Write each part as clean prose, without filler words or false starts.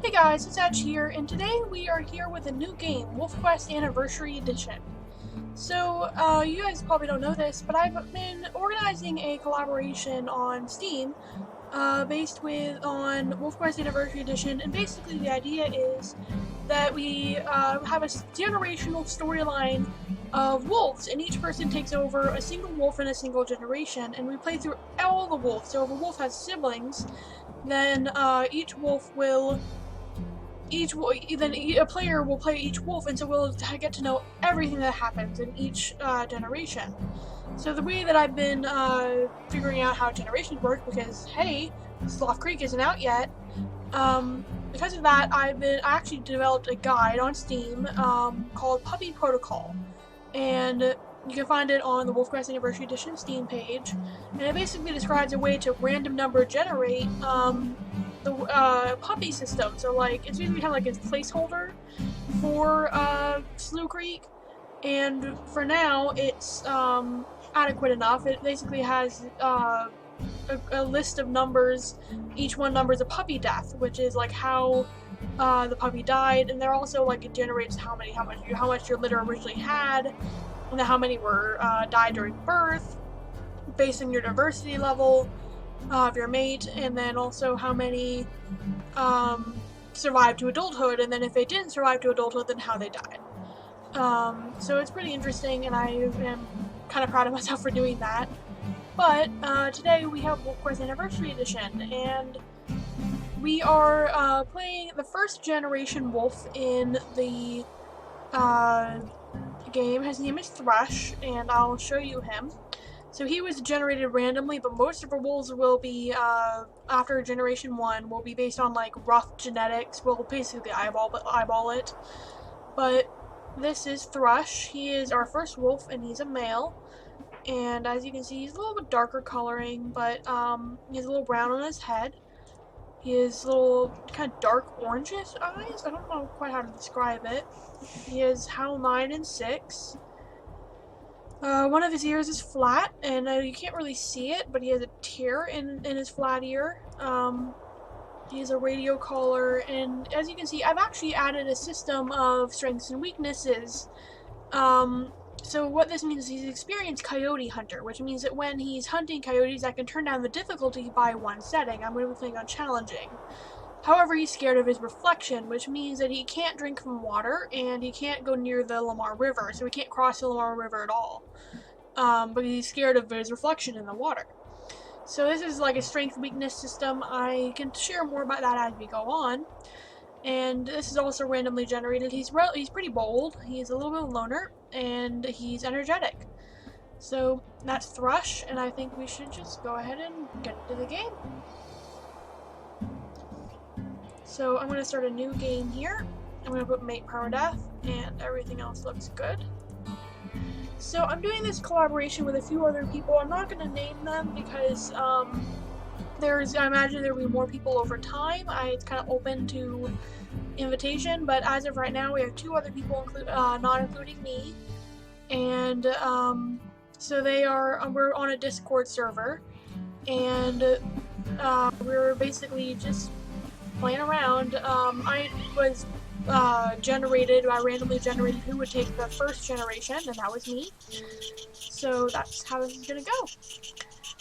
Hey guys, it's Edge here, and today we are here with a new game, WolfQuest Anniversary Edition. So, you guys probably don't know this, but I've been organizing a collaboration on Steam, based on WolfQuest Anniversary Edition, and basically the idea is that we have a generational storyline of wolves, and each person takes over a single wolf in a single generation, and we play through all the wolves. So if a wolf has siblings, then a player will play each wolf, and so we'll get to know everything that happens in each generation. So the way that I've been figuring out how generations work, because hey, Slough Creek isn't out yet. Because of that, I actually developed a guide on Steam called Puppy Protocol, and you can find it on the WolfQuest Anniversary Edition Steam page, and it basically describes a way to random number generate the puppy system. So like it's usually kind of like a placeholder for Slough Creek, and for now it's adequate enough. It basically has a list of numbers. Each one numbers a puppy death, which is like how the puppy died, and they're also like it generates how much your litter originally had, and then how many were died during birth, based on your diversity level of your mate, and then also how many survived to adulthood, and then if they didn't survive to adulthood, then how they died. So it's pretty interesting, and I am kind of proud of myself for doing that. But today we have WolfQuest Anniversary Edition, and we are playing the first generation wolf in the game. His name is Thrush, and I'll show you him. So he was generated randomly, but most of our wolves will be, after Generation 1, will be based on, like, rough genetics. We'll basically eyeball it. But this is Thrush. He is our first wolf, and he's a male. And as you can see, he's a little bit darker coloring, but he has a little brown on his head. He has little kind of dark orangish eyes. I don't know quite how to describe it. He has Howl 9 and 6. One of his ears is flat, and you can't really see it, but he has a tear in his flat ear. He has a radio collar, and as you can see, I've actually added a system of strengths and weaknesses. So what this means is he's an experienced coyote hunter, which means that when he's hunting coyotes, I can turn down the difficulty by one setting. I'm going to be playing on challenging. However, he's scared of his reflection, which means that he can't drink from water, and he can't go near the Lamar River, so he can't cross the Lamar River at all. But he's scared of his reflection in the water. So this is like a strength-weakness system. I can share more about that as we go on. And this is also randomly generated. He's pretty bold, he's a little bit of a loner, and he's energetic. So that's Thrush, and I think we should just go ahead and get into the game. So I'm going to start a new game here. I'm going to put mate permadeath, and everything else looks good. So I'm doing this collaboration with a few other people. I'm not going to name them because I imagine there will be more people over time. It's kind of open to invitation, but as of right now we have two other people, not including me, and so we're on a Discord server, and we're basically just playing around. I was randomly generated who would take the first generation, and that was me. So that's how this is gonna go.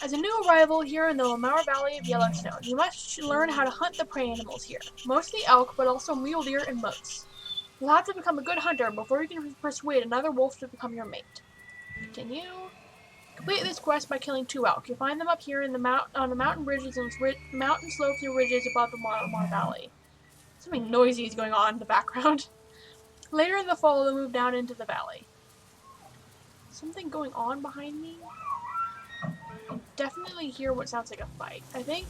As a new arrival here in the Lamar Valley of Yellowstone, you must learn how to hunt the prey animals here, mostly elk, but also mule deer and moose. You'll have to become a good hunter before you can persuade another wolf to become your mate. Continue. Complete this quest by killing 2 elk. You'll find them up here on the mountain ridges and mountain slopes and ridges above the Lamar Valley. Something noisy is going on in the background. Later in the fall, they'll move down into the valley. Something going on behind me? I definitely hear what sounds like a fight. I think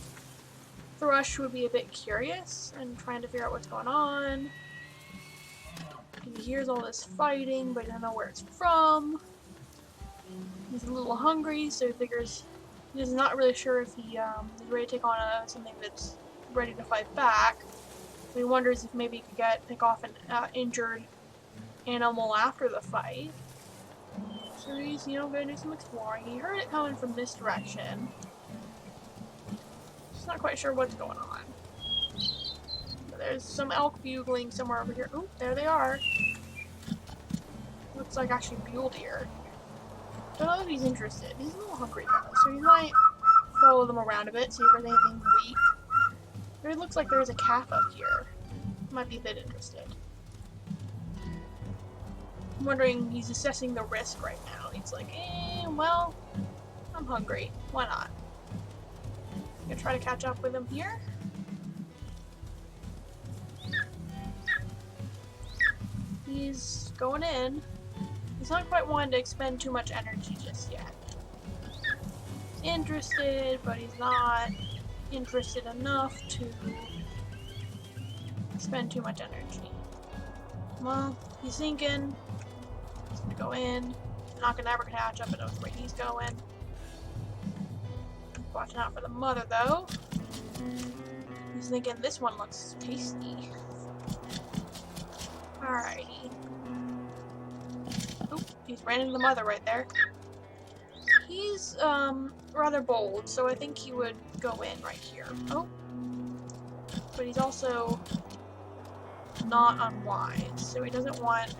Thrush would be a bit curious and trying to figure out what's going on. He hears all this fighting, but doesn't know where it's from. He's a little hungry, so he figures he's not really sure if he's ready to take on something that's ready to fight back. So he wonders if maybe he could pick off an injured animal after the fight. So he's, gonna do some exploring. He heard it coming from this direction. Just not quite sure what's going on. But there's some elk bugling somewhere over here. Oh, there they are. Looks like actually mule deer. Don't know if he's interested. He's a little hungry though, so he might follow them around a bit, see if there's anything weak. There looks like there's a calf up here. Might be a bit interested. I'm wondering, he's assessing the risk right now. He's like, well, I'm hungry. Why not? I'm gonna try to catch up with him here. He's going in. He's not quite wanting to expend too much energy just yet. He's interested, but he's not interested enough to spend too much energy. Well, he's thinking he's gonna go in. He's not gonna ever catch up and knows where he's going. Watching out for the mother though. He's thinking this one looks tasty. Alrighty. Oop, he's ran into the mother right there. He's rather bold, so I think he would go in right here. Oh. But he's also not unwise, so he doesn't want...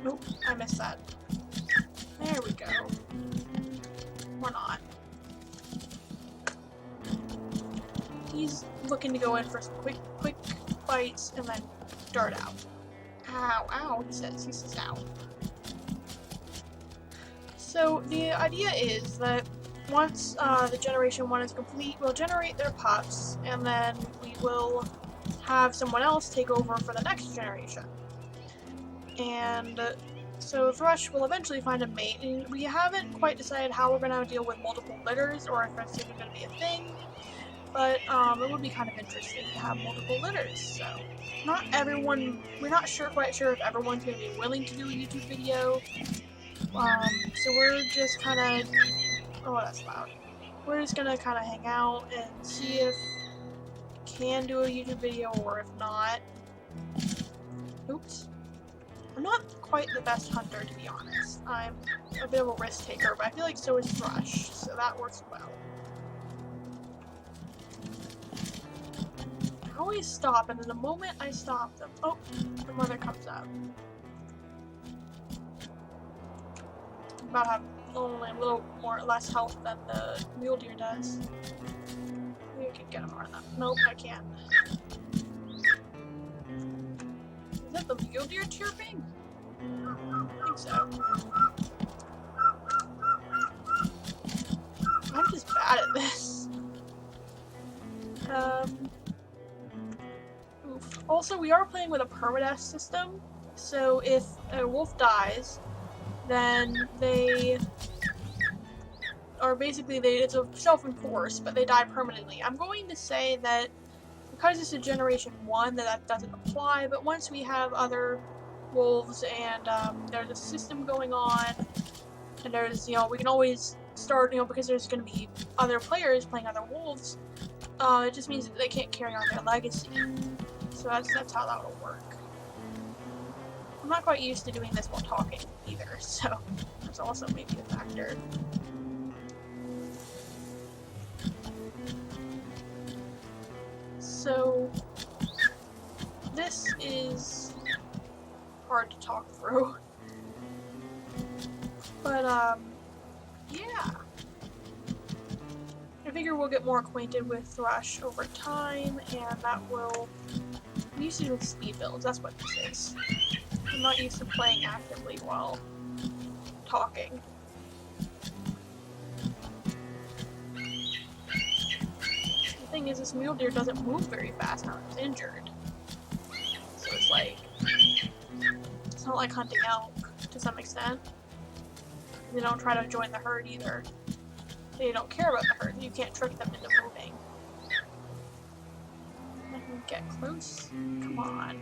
Nope, I missed that. There we go. Or not. He's looking to go in for some quick bites and then dart out. Ow, ow, he says ow. So the idea is that once the generation 1 is complete, we'll generate their pups, and then we will have someone else take over for the next generation. And so Thrush will eventually find a mate, and we haven't quite decided how we're going to deal with multiple litters, or if that's even going to be a thing. But it would be kind of interesting to have multiple litters. So not everyone, we're not quite sure if everyone's going to be willing to do a YouTube video. So we're just kind of, oh that's loud. We're just going to kind of hang out and see if we can do a YouTube video or if not. Oops. I'm not quite the best hunter, to be honest. I'm a bit of a risk taker, but I feel like so is Thrush, so that works well. I always stop, and then the moment I stop them, oh, the mother comes up. I'm about to have only a little less health than the mule deer does. Maybe I can get him around that. Nope, I can't. Is that the mule deer chirping? I think so. I'm just bad at this. Also, we are playing with a permadeath system, so if a wolf dies, then they are basically, it's a self-enforced, but they die permanently. I'm going to say that because it's a generation 1, that doesn't apply, but once we have other wolves and there's a system going on, and there's, we can always start, because there's going to be other players playing other wolves, it just means that they can't carry on their legacy. So that's how that will work. I'm not quite used to doing this while talking either, so that's also maybe a factor. So this is hard to talk through, but yeah. I figure we'll get more acquainted with Thrush over time, and that will... I'm used to doing speed builds, that's what this is. I'm not used to playing actively while talking. The thing is, this mule deer doesn't move very fast now it's injured. So it's like... It's not like hunting elk, to some extent. They don't try to join the herd either. They don't care about the herd, you can't trick them into moving. I can get close. Come on.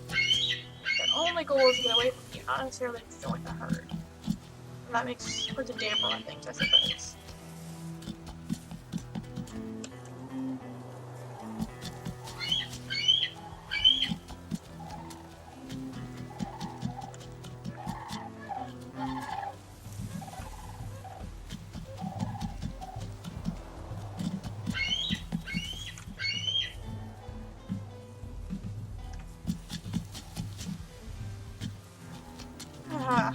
Their only goal is to get away from you, not necessarily to join the herd. And that puts a damper on things, I suppose. Ah.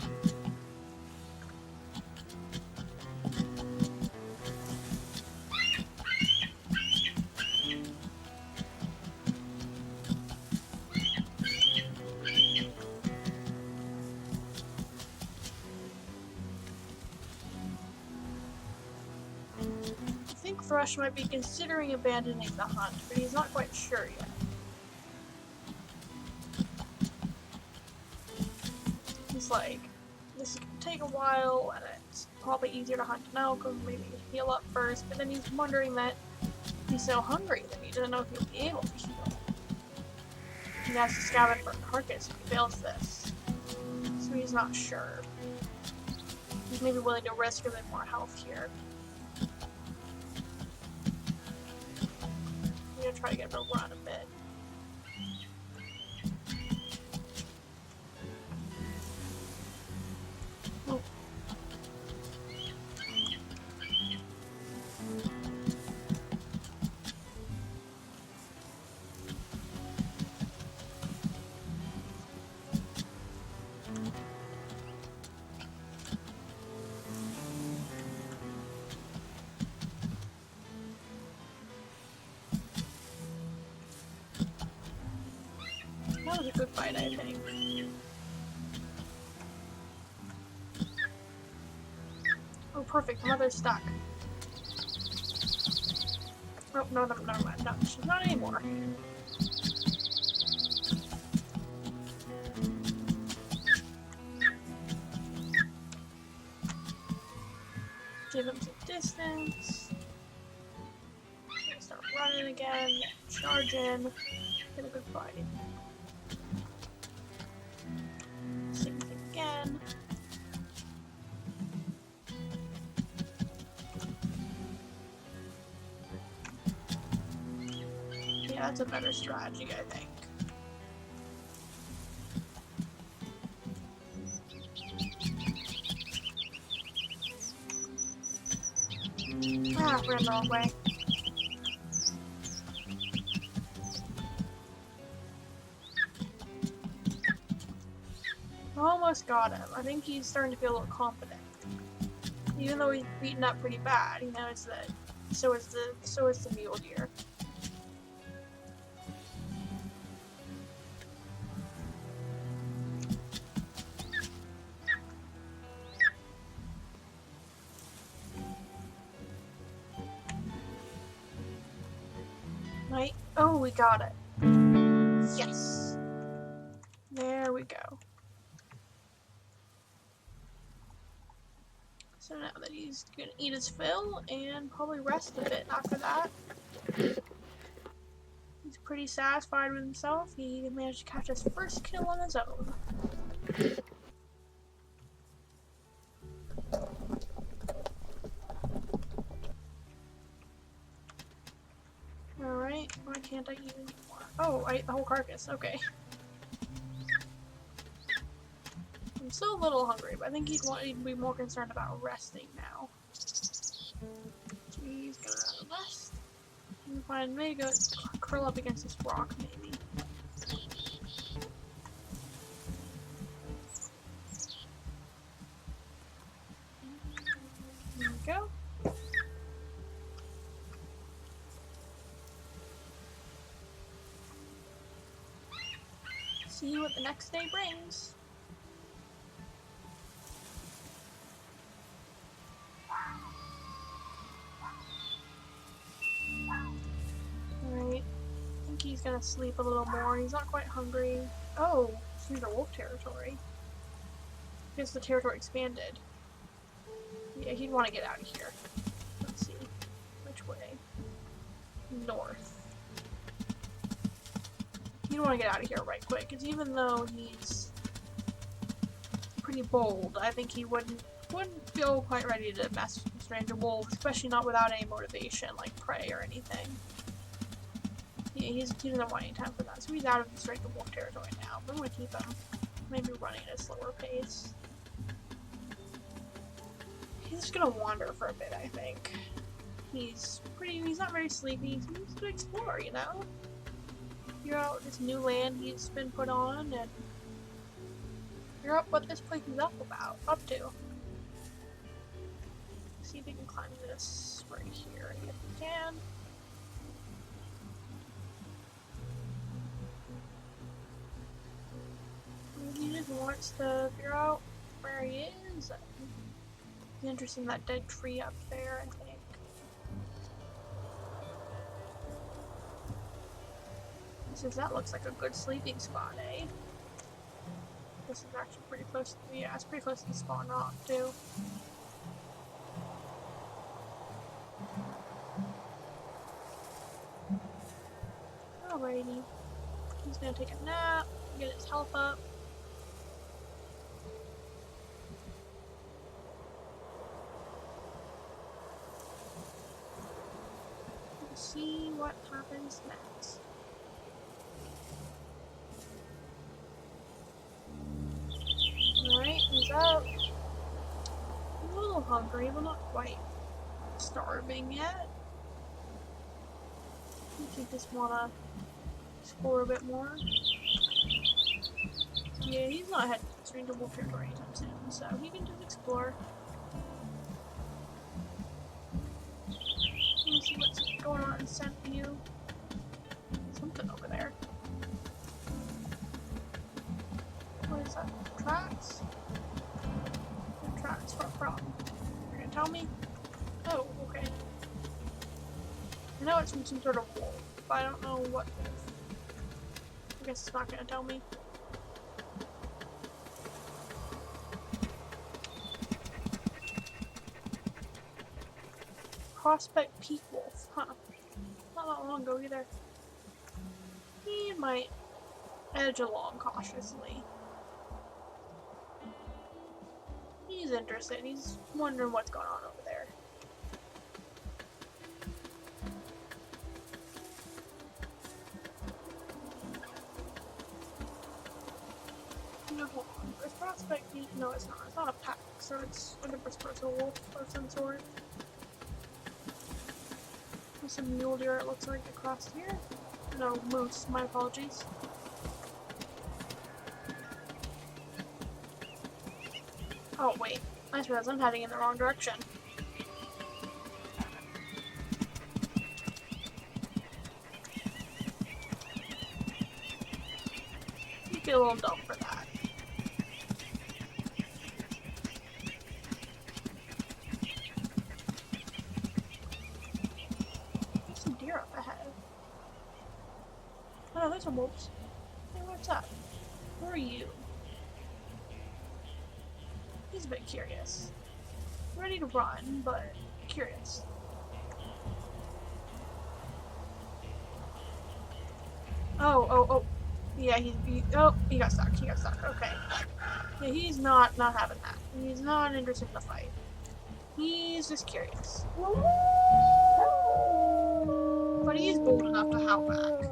I think Thrush might be considering abandoning the hunt, but he's not quite sure yet. He's like, this is gonna take a while, and it's probably easier to hunt now because maybe heal up first, but then he's wondering that he's so hungry that he doesn't know if he'll be able to heal. He has to scavenge for a carcass if he fails this, so he's not sure. He's maybe willing to risk a bit more health here. I'm gonna try to get him to run a bit. Oh. That was a good fight, I think. Oh, perfect. The mother's stuck. Oh, no, never mind. No, she's not anymore. Give him some distance. Start running again. Charge in. Get a good fight. Same thing again. Yeah, that's a better strategy, I think. Ah, ran the wrong way. Almost got him. I think he's starting to feel a little confident. Even though he's beaten up pretty bad, he knows that so is the mule deer. Right? Oh, we got it. Yes. There we go. So now that he's gonna eat his fill and probably rest a bit after that. He's pretty satisfied with himself. He managed to catch his first kill on his own. Alright, why can't I eat anymore? Oh, I ate the whole carcass, okay. I'm still a little hungry, but I think he'd be more concerned about resting now. So he's gonna rest. And find maybe go curl up against this rock, maybe. There we go. See what the next day brings. Alright. I think he's gonna sleep a little more. He's not quite hungry. Oh, he's in wolf territory. Because the territory expanded. Yeah, he'd want to get out of here. Let's see. Which way? North. He'd want to get out of here right quick, because even though he's pretty bold, I think he wouldn't feel quite ready to mess with stranger wolves, especially not without any motivation, like prey or anything. Yeah, he doesn't want any time for that, so he's out of the stranger wolf territory now. But I'm going to keep him maybe running at a slower pace. He's just gonna wander for a bit, I think. He's not very sleepy, he's gonna explore, you know? Figure out this new land he's been put on, and figure out what this place is up to. See if we can climb this right here. If we can. He just wants to figure out where he is. It's interesting, that dead tree up there, I think. That looks like a good sleeping spot, eh? This is actually pretty close. Yeah, it's pretty close to the spawn rock, too. Alrighty. He's gonna take a nap, get his health up. Let's see what happens next. Alright, he's up. He's a little hungry, but not quite starving yet. I think just wanna explore a bit more. Yeah, he's not heading straight to wolf territory anytime soon, so he can just explore. Let me see what's going on in Scent View. Something over there. What is that? Tracks? No tracks. What from? You're gonna tell me? Oh, okay. I know it's from some sort of wolf, but I don't know what wolf. I guess it's not gonna tell me. Prospect Peak Wolf, huh? Not that long ago either. He might edge along cautiously. He's interested. He's wondering what's going on over there. No, hold on. Is Prospect Peak? No, it's not. It's not a pack, so it's a dispersal wolf of some sort. There's some mule deer, it looks like, across here. No, moose. My apologies. Oh, wait. I suppose I'm heading in the wrong direction. You feel a little dumb for that. There's some deer up ahead. Oh no, there's some wolves. Hey, what's up? Who are you? He's a bit curious. Ready to run, but curious. Oh. Yeah, he got stuck. Okay. Yeah, he's not having that. He's not interested in the fight. He's just curious. But he's bold enough to howl back.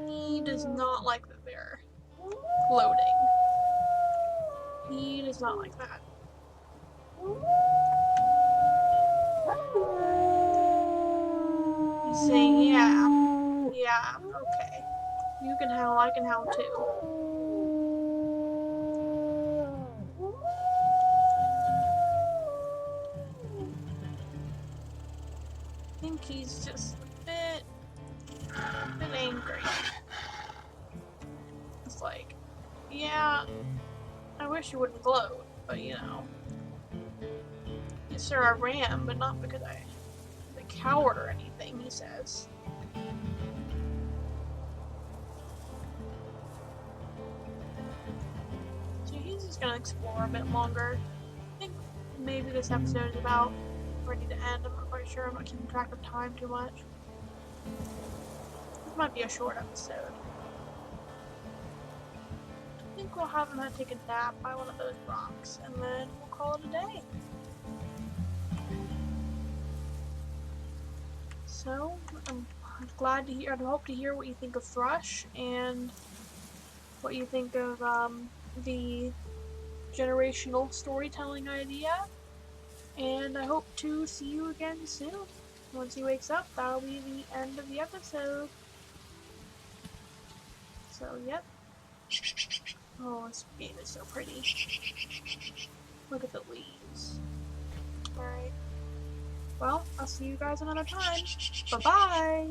He does not like that they're floating. He does not like that. He's saying, yeah, okay. You can howl, I can howl too. I think he's just a bit angry. It's like, yeah, I wish you wouldn't gloat, but you know. Yes, sir, I ran, but not because I'm a coward or anything, he says. So he's just gonna explore a bit longer. I think maybe this episode is about ready to end. I'm not quite sure. I'm not keeping track of time too much. This might be a short episode. I think we'll have him take a nap by one of those rocks, and then we'll call it a day. So, I'm glad to hear, I hope to hear what you think of Thrush, and what you think of the generational storytelling idea. And I hope to see you again soon. Once he wakes up, that'll be the end of the episode. So, yep. Oh, this game is so pretty. Look at the leaves. Alright. Well, I'll see you guys another time. Bye-bye!